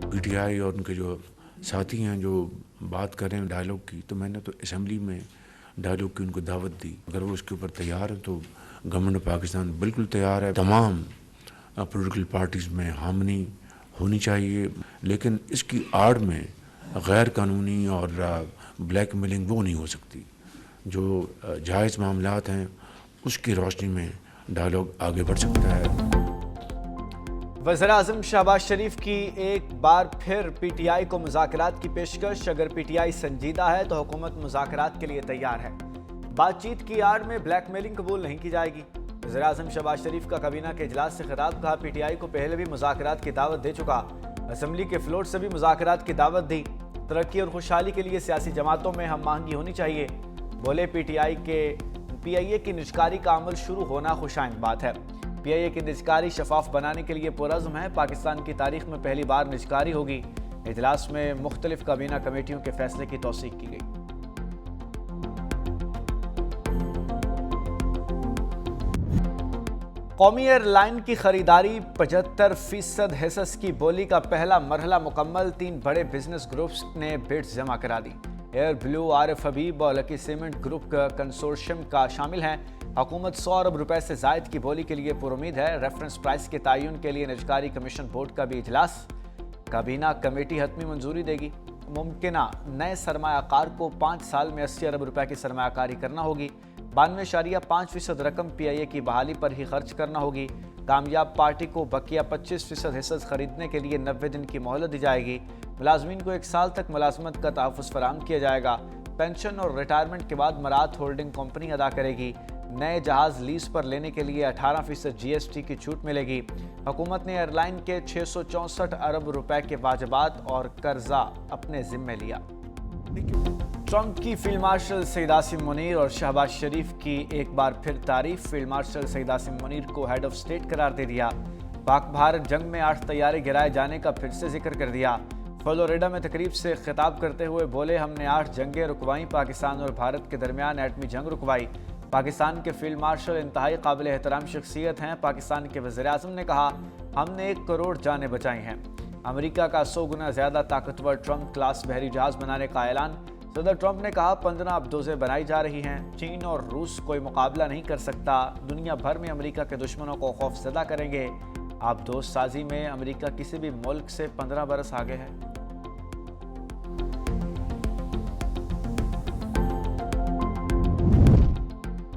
PTI और उनके जो साथी हैं जो बात कर रहे हैं डायलॉग की, तो मैंने तो असेंबली में डायलॉग की उनको दावत दी। अगर वो उसके ऊपर तैयार है तो गवर्नमेंट ऑफ पाकिस्तान बिल्कुल तैयार है। तमाम पॉलिटिकल पार्टीज़ में हामनी होनी चाहिए, लेकिन इसकी आड़ में गैर कानूनी और ब्लैकमेलिंग वो नहीं हो सकती। जो जायज़ मामलात हैं उसकी रोशनी में डायलॉग आगे बढ़ सकता है। वज़ीर-ए-आज़म शहबाज शरीफ की एक बार फिर पीटीआई को मुज़ाकरात की पेशकश। अगर पीटीआई संजीदा है तो हुकूमत मुज़ाकरात के लिए तैयार है। बातचीत की आड़ में ब्लैकमेलिंग कबूल नहीं की जाएगी। वज़ीर-ए-आज़म शहबाज शरीफ का काबीना के इजलास से खिताब। कहा, पीटीआई को पहले भी मुज़ाकरात की दावत दे चुका, असम्बली के फ्लोर से भी मुज़ाकरात की दावत दी। तरक्की और खुशहाली के लिए सियासी जमातों में हम आहंगी होनी चाहिए। बोले, पीआईए की निजकारी का अमल शुरू होना खुशाइंद बात है। पीआईए की निजकारी शफाफ बनाने के लिए पुरज़्म है। पाकिस्तान की तारीख में पहली बार निजकारी होगी। इजलास में मुख्तलिफ काबीना कमेटियों के फैसले की तौसीक की गई। कौमी एयरलाइन की खरीदारी 75% हिस्स की बोली का पहला मरहला मुकम्मल। 3 बड़े बिजनेस ग्रुप्स ने बिड्स जमा करा दी। एयर ब्लू, आरिफ हबीब और लकी सीमेंट ग्रुप का कंसोर्शियम का शामिल हैं। हुकूमत 100 अरब रुपए से जायद की बोली के लिए पुरुमीद है। रेफरेंस प्राइस के तयन के लिए निजकारी कमीशन बोर्ड का भी इजलास। काबीना कमेटी हतमी मंजूरी देगी। मुमकिना नए सरमायाकार को 5 साल में 80 अरब रुपए की सरमायाकारी करना होगी। 92.5% रकम पीआईए की बहाली पर ही खर्च करना होगी। कामयाब पार्टी को बकिया 25% हिस्सा खरीदने के लिए 90 दिन की मोहलत दी जाएगी। मुलाजमीन को 1 साल तक मुलाजमत का तहफ़्फ़ुज़ फराहम किया जाएगा। पेंशन और रिटायरमेट के बाद मरात होल्डिंग कंपनी अदा करेगी। नए जहाज़ लीज पर लेने के लिए 18% GST की छूट मिलेगी। हुकूमत ने एयरलाइन के 664 अरब रुपए के वाजबात और कर्जा अपने जिम्मे लिया। ट्रंप की फील्ड मार्शल सईद आसिम मुनीर और शहबाज शरीफ की एक बार फिर तारीफ। फील्ड मार्शल सईद आसिम मुनीर को हेड ऑफ स्टेट करार दे दिया। पाक भारत जंग में 8 तैयारे गिराए जाने का फिर से जिक्र कर दिया। फ्लोरिडा में तकरीब से खिताब करते हुए बोले, हमने 8 जंगें रुकवाई, पाकिस्तान और भारत के दरमियान एटमी जंग रुकवाई। पाकिस्तान के फील्ड मार्शल इंतहाई काबिल एहतराम शख्सियत हैं। पाकिस्तान के वज़ीर-ए-आज़म ने कहा, हमने 1 करोड़ जानें बचाई हैं। अमेरिका का 100 गुना ज़्यादा ताकतवर ट्रंप क्लास बहरी जहाज़ बनाने का ऐलान। सदर ट्रंप ने कहा, 15 अबदोज़ें बनाई जा रही हैं। चीन और रूस कोई मुकाबला नहीं कर सकता। दुनिया भर में अमेरिका के दुश्मनों को खौफज़दा करेंगे। आबदोज़ साजी में अमेरिका किसी भी मुल्क से 15 बरस आगे है।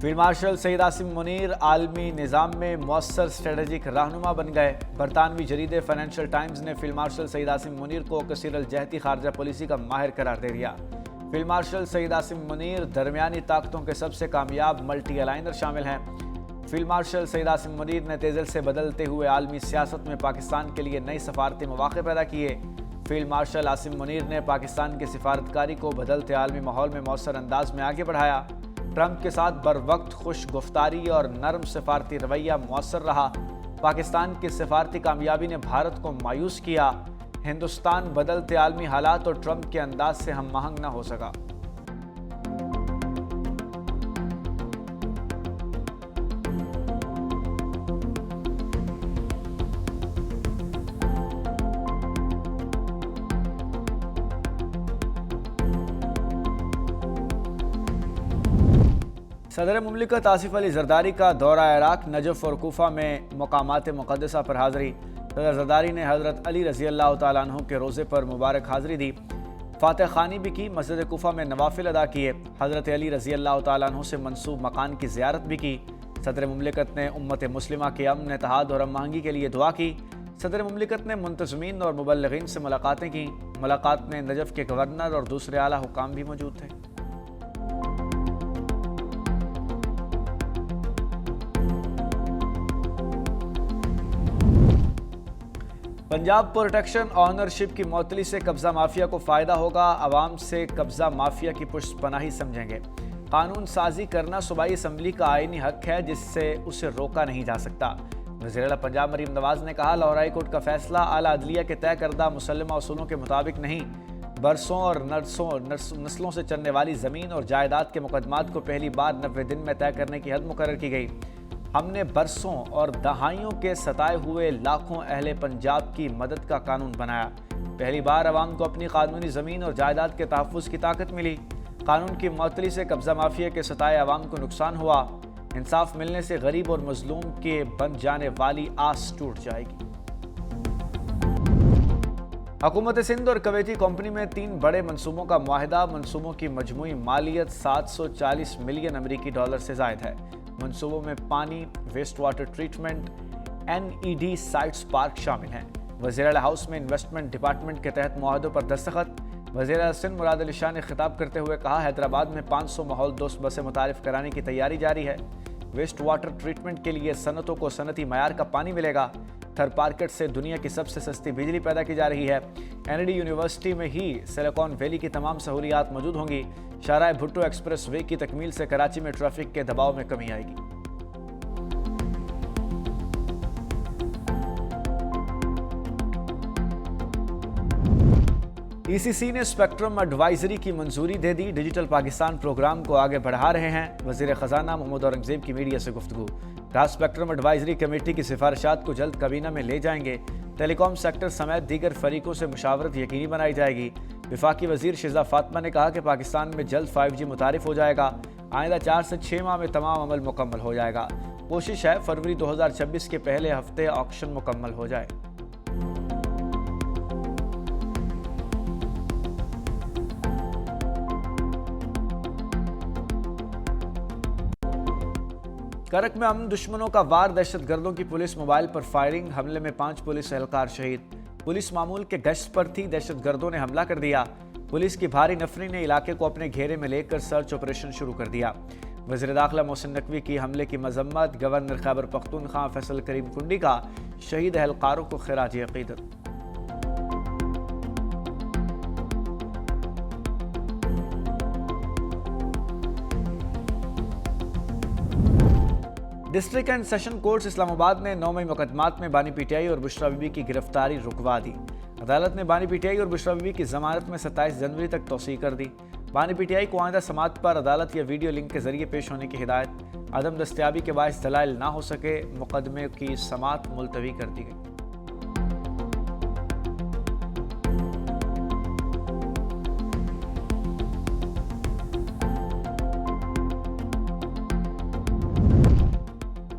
फील्ड मार्शल सईद आसिम मुनीर आलमी निज़ाम में मौसर स्ट्रेटजिक रहनुमा बन गए। बरतानवी जरीदे फाइनेंशियल टाइम्स ने फील्ड मार्शल सईद आसिम मुनीर को कसीरल जहती खारजा पॉलिसी का माहिर करार दे दिया। फील्ड मार्शल सईद आसिम मुनीर दरमियानी ताकतों के सबसे कामयाब मल्टी अलाइनर शामिल हैं। फील्ड मार्शल सईद आसिम मुनीर ने तेज़ल से बदलते हुए आलमी सियासत में पाकिस्तान के लिए नई सफारती मौक़े पैदा किए। फील्ड मार्शल आसिम मुनीर ने पाकिस्तान की सिफारतकारी को बदलते आलमी माहौल में मौसर अंदाज में आगे बढ़ाया। ट्रंप के साथ बर वक्त खुश गुफ्तारी और नरम सिफारती रवैया मौसर रहा। पाकिस्तान की सिफारती कामयाबी ने भारत को मायूस किया। हिंदुस्तान बदलते आलमी हालात और ट्रंप के अंदाज से हम आहंग न हो सका। सदर मुमलिकत आसिफ अली जरदारी का दौरा इराक, नजफ़ और कूफा में मकामात मुक़द्दसा पर हाज़री। सदर जरदारी ने हज़रत अली रज़ी अल्लाह तआला अन्हु के रोज़े पर मुबारक हाज़री दी। फ़ातिह ख़ानी भी की। मस्जिद कूफा में नवाफिल अदा किए। हज़रत अली रज़ी अल्लाह तआला अन्हु से मंसूब मकान की ज़ियारत भी की। सदर मुमलिकत ने उम्मत मुस्लिमा के अमन, इत्तेहाद और हम आहंगी के लिए दुआ की। सदर मुमलिकत ने मुंतज़मीन और मुबल्लिगीन से मुलाकातें की। मुलाकात में नजफ़ के गवर्नर और दूसरे आला हुकाम भी मौजूद थे। पंजाब प्रोटेक्शन ऑनरशिप की मौतली से कब्जा माफिया को फ़ायदा होगा। आवाम से कब्जा माफिया की पुष्टपनाही समझेंगे। कानून साजी करना सूबाई असम्बली का आईनी हक है, जिससे उसे रोका नहीं जा सकता। वज़ीर आला पंजाब मरीम नवाज ने कहा, लाहौर हाई कोर्ट का फैसला आला अदलिया के तय करदा मुसल्लमा उसूलों के मुताबिक नहीं। बरसों और नस्लों से चलने वाली ज़मीन और जायदाद के मुकदमात को पहली बार 90 दिन में तय करने की हद मुकर्रर की गई। हमने बरसों और दहाइयों के सताए हुए लाखों अहले पंजाब की मदद का कानून बनाया। पहली बार अवाम को अपनी कानूनी ज़मीन और जायदाद के तहफ़्फ़ुज़ की ताकत मिली। कानून की मअतली से कब्ज़ा माफिया के सताए अवाम को नुकसान हुआ। इंसाफ मिलने से गरीब और मजलूम के बन जाने वाली आस टूट जाएगी। हुकूमत सिंध और कवैती कंपनी में 3 बड़े मंसूबों का मुआहिदा। मंसूबों की मजमूई मालियत 740 मिलियन अमरीकी डॉलर से ज़ायद है। मंसूबों में पानी, waste water treatment, NED sites park शामिल हैं। वज़ीर-ए-आला हाउस में इन्वेस्टमेंट डिपार्टमेंट के तहत मुआहदों पर दस्तखत। वज़ीर-ए-आला सिंध मुराद अली शाह ने खिताब करते हुए कहा, हैदराबाद में 500 माहौल दोस्त बसें मुतारिफ कराने की तैयारी जारी है। वेस्ट वाटर ट्रीटमेंट के लिए सनतों को सनती मयार का पानी मिलेगा। थरपारकट से दुनिया की सबसे सस्ती बिजली पैदा की जा रही है। NED यूनिवर्सिटी में ही सिलिकॉन वैली की तमाम सहूलियात मौजूद होंगी। शाहराह भुट्टो एक्सप्रेस वे की तकमील से कराची में ट्रैफिक के दबाव में कमी आएगी। ECC ने स्पेक्ट्रम एडवाइजरी की मंजूरी दे दी। डिजिटल पाकिस्तान प्रोग्राम को आगे बढ़ा रहे हैं। वज़ीर ख़जाना मोहम्मद औरंगज़ेब की मीडिया से गुफ्तगू। कहा, स्पेक्ट्रम एडवाइजरी कमेटी की सिफारिशात को जल्द काबीना में ले जाएंगे। टेलीकॉम सेक्टर समेत दीगर फरीकों से मुशावरत यकीनी बनाई जाएगी। वफाकी वज़ीर शिज़ा फातिमा ने कहा कि पाकिस्तान में जल्द 5G मुतारिफ हो जाएगा। आइंदा 4 से 6 माह में तमाम अमल मुकम्मल हो जाएगा। कोशिश है फरवरी 2026 के पहले हफ्ते ऑक्शन मुकम्मल हो जाए। करक में अमन दुश्मनों का वार, दहशतगर्दों की पुलिस मोबाइल पर फायरिंग। हमले में 5 पुलिस एहलकार शहीद। पुलिस मामूल के गश्त पर थी, दहशतगर्दों ने हमला कर दिया। पुलिस की भारी नफरी ने इलाके को अपने घेरे में लेकर सर्च ऑपरेशन शुरू कर दिया। वज़ीर दाखिला मोहसिन नकवी की हमले की मजम्मत। गवर्नर खैबर पख्तूनख्वा फैसल करीम कुंडी का शहीद एहलकारों को खिराज अक़ीदत। District and session courts Islamabad ने 9 मई मुकदमात में बानी PTI और बुशरा बीबी की गिरफ्तारी रुकवा दी। अदालत ने बानी PTI और बुशरा बीबी की जमानत में 27 जनवरी तक तौसीह कर दी। बानी PTI को आइंदा समाअत पर अदालत या वीडियो लिंक के जरिए पेश होने की हिदायत। अदम दस्तयाबी के बायस दलाइल ना हो सके, मुकदमे की समाअत मुलतवी कर दी गई।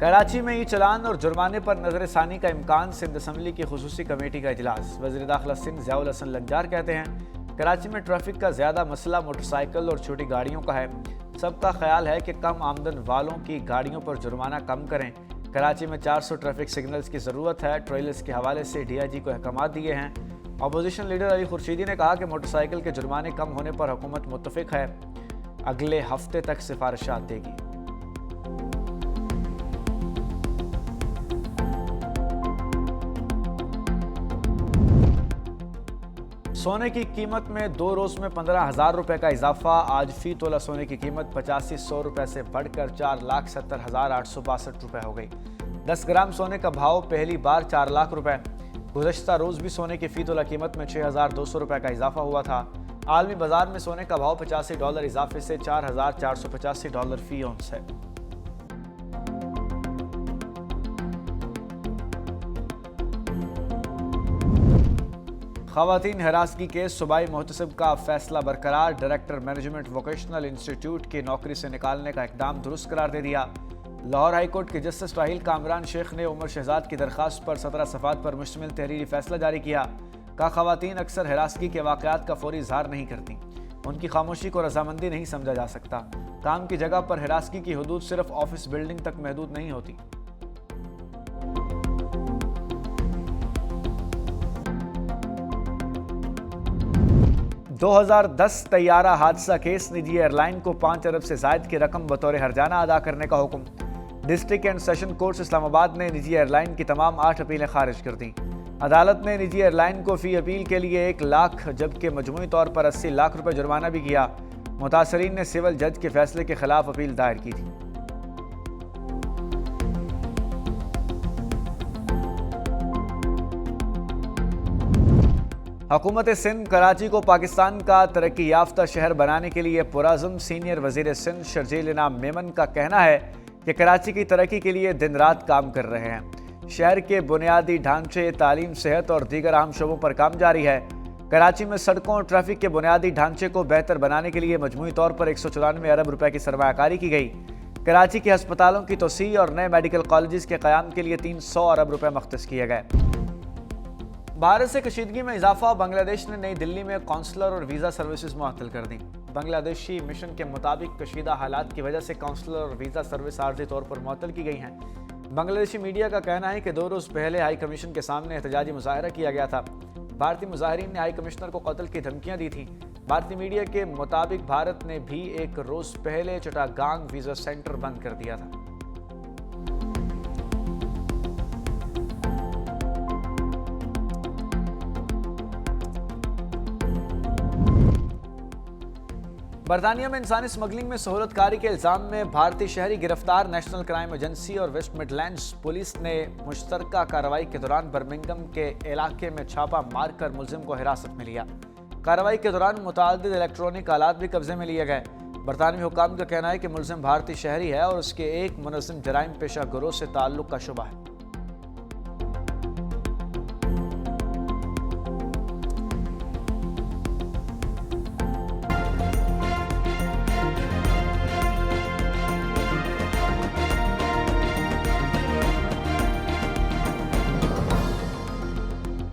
कराची में ई चलान और जुर्माने पर नजरसानी का इम्कान। सिंध असम्बली की खुसूसी कमेटी का इजलास। वज़ीर दाखिला सिंध ज़ियाउल हसन लंजार कहते हैं, कराची में ट्रैफिक का ज़्यादा मसला मोटरसाइकिल और छोटी गाड़ियों का है। सबका ख्याल है कि कम आमदन वालों की गाड़ियों पर जुर्माना कम करें। कराची में 400 ट्रैफिक सिग्नल्स की ज़रूरत है। ट्रेलर्स के हवाले से DIG को अहकामात दिए हैं। अपोजिशन लीडर अली खुर्शीदी ने कहा कि मोटरसाइकिल के जुर्माने कम होने पर हुकूमत मुत्तफिक है, अगले हफ्ते तक सिफारिशात देगी। सोने की कीमत में 2 रोज में 15,000 रुपये का इजाफा। आज फी तोला सोने की कीमत 8500 रुपये से बढ़कर 4,70,862 रुपये हो गई। 10 ग्राम सोने का भाव पहली बार 4 लाख रुपये। गुज़श्ता रोज़ भी सोने की फी तोला कीमत में 6,200 रुपये का इजाफा हुआ था। आलमी बाजार में सोने का भाव $85 इजाफे से $4,485 फी औंस है। ख़वातीन हरासगी केस, सूबाई मोहतसिब का फैसला बरकरार। डायरेक्टर मैनेजमेंट वोकेशनल इंस्टीट्यूट की नौकरी से निकालने का इकदाम दुरुस्त करार दे दिया। लाहौर हाई कोर्ट के जस्टिस राहील कामरान शेख ने उमर शहजाद की दरख्वास्त पर 17 सफ़ात पर मुश्तमिल तहरीरी फैसला जारी किया। कहा, ख़वातीन अक्सर हरासगी के वाक़यात का फौरी इज़हार नहीं करती, उनकी खामोशी को रजामंदी नहीं समझा जा सकता। काम की जगह पर हरासगी की हदूद सिर्फ ऑफिस बिल्डिंग तक महदूद नहीं होती। दो 2010 तैयारा हादसा केस, निजी एयरलाइन को 5 अरब से ज़ायद की रकम बतौर हर्जाना अदा करने का हुक्म। District and session courts Islamabad ने निजी एयरलाइन की तमाम 8 अपीलें खारिज कर दी। अदालत ने निजी एयरलाइन को फ़ी अपील के लिए 1 लाख जबकि मजमूई तौर पर 80 लाख रुपये जुर्माना भी किया। मुतासरीन ने सिविल जज के फैसले के खिलाफ अपील दायर की थी। हुकूमत सिंध कराची को पाकिस्तान का तरक्की याफ्ता शहर बनाने के लिए पुरज़्म। सीनियर वज़ीर सिंध शर्जील इनाम मेमन का कहना है कि कराची की तरक्की के लिए दिन रात काम कर रहे हैं। शहर के बुनियादी ढांचे, तालीम, सेहत और दीगर अहम शोबों पर काम जारी है। कराची में सड़कों और ट्रैफिक के बुनियादी ढांचे को बेहतर बनाने के लिए मजमूई तौर पर 194 अरब रुपए की सरमायाकारी की गई। कराची के अस्पतालों की तोसी और नए मेडिकल कॉलेजेस के क़याम के लिए 300 अरब रुपए मख्तस किए गए। भारत से कशीदगी में इजाफा, बांग्लादेश ने नई दिल्ली में कौंसलर और वीज़ा सर्विसेज मुअत्तल कर दी। बांग्लादेशी मिशन के मुताबिक कशीदा हालात की वजह से कौंसलर और वीज़ा सर्विस आर्जी तौर पर मुअत्तल की गई हैं। बांग्लादेशी मीडिया का कहना है कि 2 रोज़ पहले हाई कमीशन के सामने एहतजाजी मुजाहरा किया गया था। भारतीय मुजाहिरीन ने हाई कमिश्नर को कत्ल की धमकियां दी थी। भारतीय मीडिया के मुताबिक भारत ने भी 1 रोज़ पहले चिटागांग वीज़ा सेंटर बंद कर दिया था। बरतानिया में इंसानी स्मगलिंग में सहूलतकारी के इल्जाम में भारतीय शहरी गिरफ्तार। नेशनल क्राइम एजेंसी और वेस्ट मिडलैंड्स पुलिस ने मुश्तरका कार्रवाई के दौरान बर्मिंघम के इलाके में छापा मारकर मुलजिम को हिरासत में लिया। कार्रवाई के दौरान मुतादिद इलेक्ट्रॉनिक आलात भी कब्जे में लिए गए। बरतानवी हुक्काम का कहना है कि मुलजिम भारतीय शहरी है और उसके एक मुनज़्ज़म जराइम पेशा गिरोह से ताल्लुक का शुबा है।